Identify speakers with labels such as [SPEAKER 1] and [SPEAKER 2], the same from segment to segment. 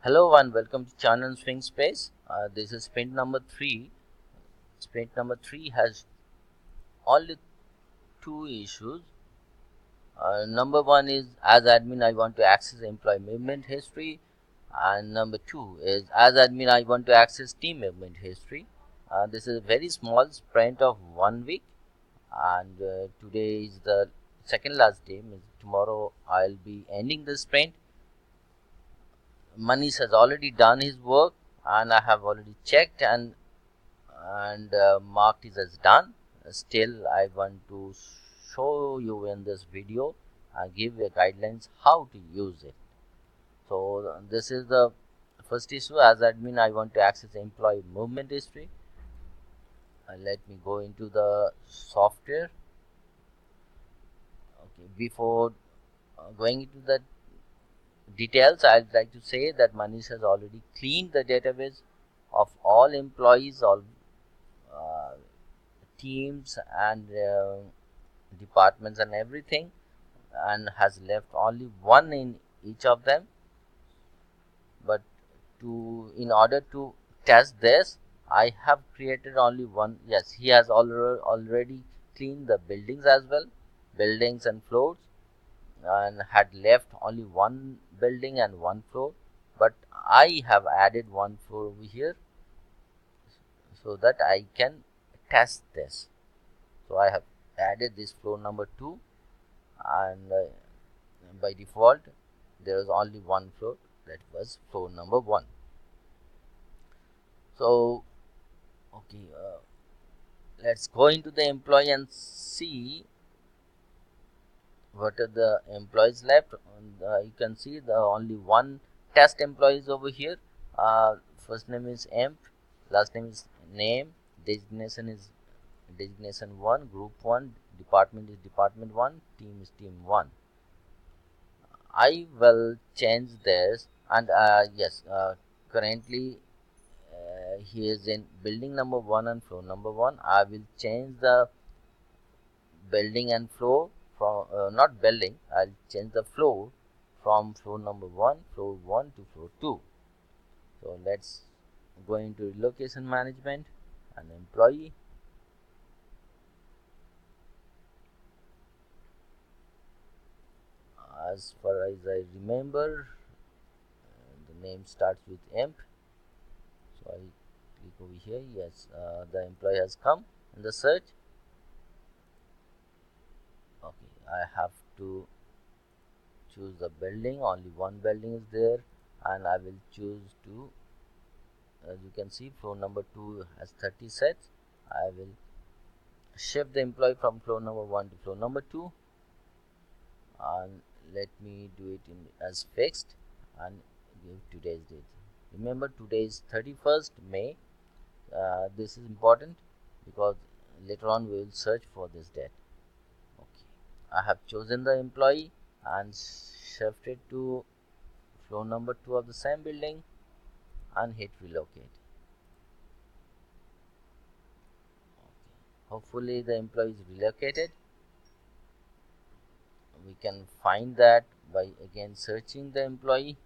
[SPEAKER 1] Hello and welcome to Channel Swing Space. This is sprint number 3. Sprint number 3 has only two issues. Number one is as admin I want to access employee movement history, and number two is as admin I want to access team movement history. This is a very small sprint of 1 week, and today is the second last day. Means tomorrow I'll be ending the sprint. Manish has already done his work, and I have already checked and marked it as done. Still, I want to show you in this video, give you guidelines how to use it. So this is the first issue. As admin, I want to access employee movement history. Let me go into the software. Okay, before going into the details, I'd like to say that Manish has already cleaned the database of all employees, all uh, teams and departments and everything, and has left only one in each of them. But in order to test this, I have created only one. Yes, he has already cleaned the buildings as well, buildings and floors, and had left only one building and one floor. But I have added one floor over here so that I can test this. So I have added this floor number 2, and by default there is only one floor, that was floor number 1. So okay, let's go into the employee and see what are the employees left. And, you can see the only one test employees over here. First name is emp, last name is name, designation is designation 1, group 1, department is department 1, team is team 1. I will change this, and yes, currently he is in building number 1 and floor number 1. I will change the building and floor from not building, I'll change the floor from floor number 1, floor 1 to floor 2. So let's go into relocation management and employee. As far as I remember, the name starts with emp, so I click over here. Yes, the employee has come in the search. Okay, I have to choose the building, only one building is there, and I will choose to, as you can see, floor number 2 has 30 sets. I will shift the employee from floor number 1 to floor number 2, and let me do it in as fixed and give today's date. Remember, today is 31st May. This is important because later on we will search for this date. Okay, I have chosen the employee and shifted to floor number 2 of the same building and hit relocate. Okay. Hopefully the employee is relocated. We can find that by again searching the employee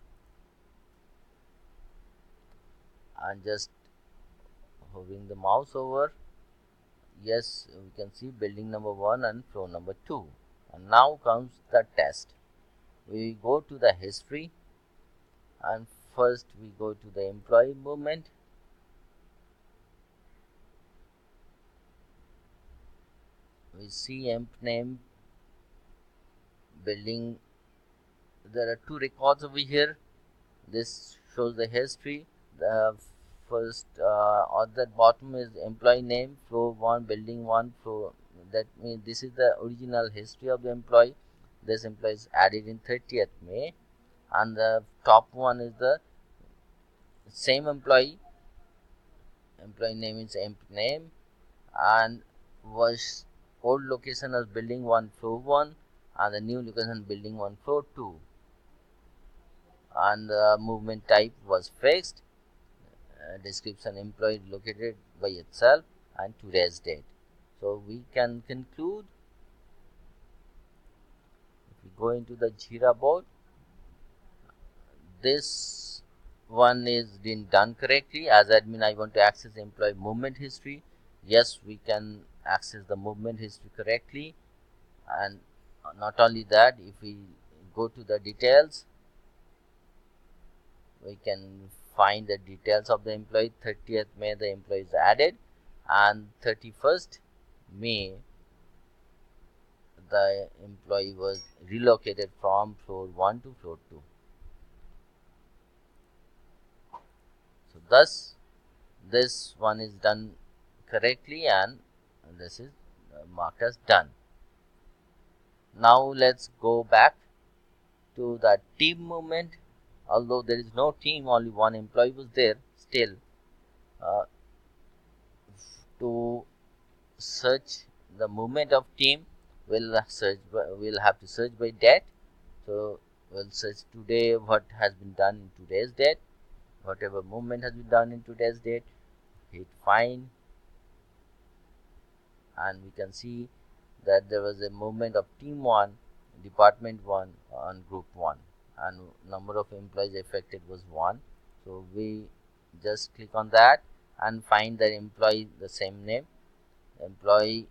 [SPEAKER 1] and just hovering the mouse over. Yes, we can see building number 1 and floor number 2. And now comes the test. We go to the history, and first we go to the employee movement. We see emp name, building. There are 2 records over here. This shows the history. The first on the bottom is employee name, floor 1, building 1, floor. That means this is the original history of the employee. This employee is added in 30th May, and the top one is the same employee. Employee name is emp name, and was old location as building 1, floor 1, and the new location building 1, floor 2, and the movement type was fixed. Description employee located by itself, and today's date. So we can conclude, if we go into the Jira board, this one is been done correctly. As admin, I want to access employee movement history. Yes, we can access the movement history correctly. And not only that, if we go to the details, we can find the details of the employee. 30th May the employee is added, and 31st May the employee was relocated from floor 1 to floor 2. So thus this one is done correctly, and this is marked as done. Now let's go back to the team movement. Although there is no team, only one employee was there, still uh, to search the movement of team, we'll have to search by date. So we'll search today what has been done in today's date. Whatever movement has been done in today's date, hit find, and we can see that there was a movement of team 1, department 1 on group 1, and number of employees affected was 1. So we just click on that and find that employee the same name. Employee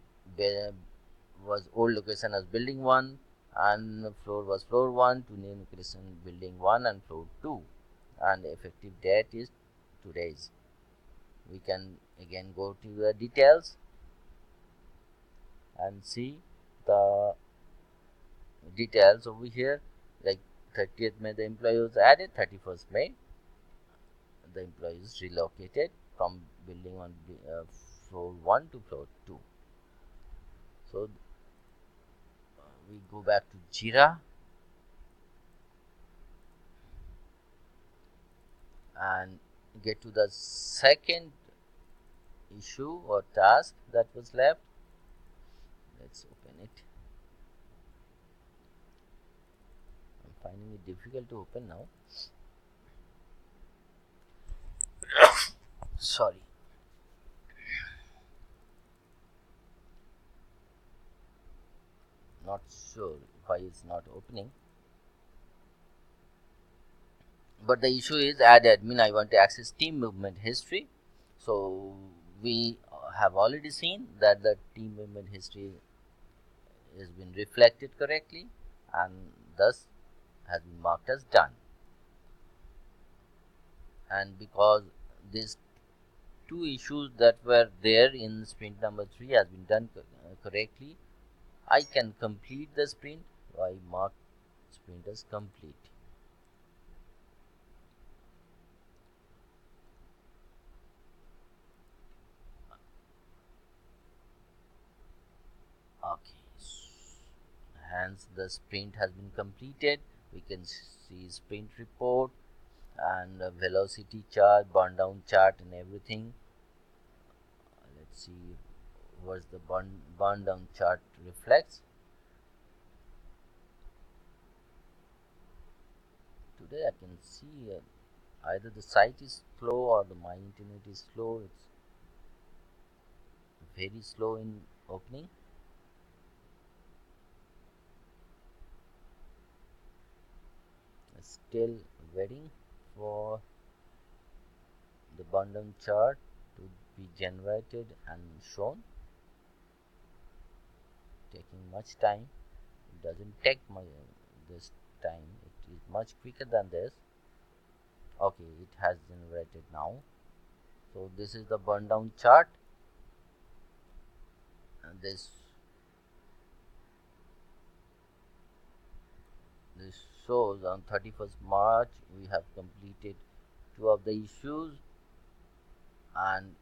[SPEAKER 1] was old location as building 1, and floor was floor 1 to new location building 1 and floor 2, and effective date is today's. We can again go to the details and see the details over here. Like 30th May the employee was added, 31st May the employee is relocated from building on floor 1 to floor 2. So we go back to Jira and get to the second issue or task that was left. Let's open it. I'm finding it difficult to open now. Sorry. Not sure why it's not opening. But the issue is add admin. I want to access team movement history. So we have already seen that the team movement history has been reflected correctly, and thus has been marked as done. And because these two issues that were there in sprint number 3 has been done correctly, I can complete the sprint. I mark sprint as complete. Okay, hence the sprint has been completed. We can see sprint report and velocity chart, burn down chart, and everything. Let's see what the burn down chart reflects. Today I can see either the site is slow or my internet is slow. It's very slow in opening. Still waiting for the burn down chart to be generated and shown. Taking much time. It doesn't take this time. It is much quicker than this. Okay, it has generated now. So this is the burn down chart, and this shows on 31st March we have completed 2 of the issues and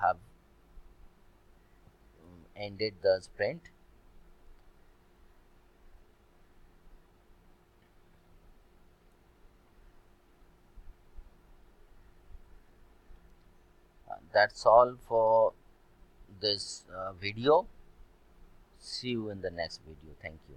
[SPEAKER 1] have ended the sprint. That's all for this video. See you in the next video. Thank you.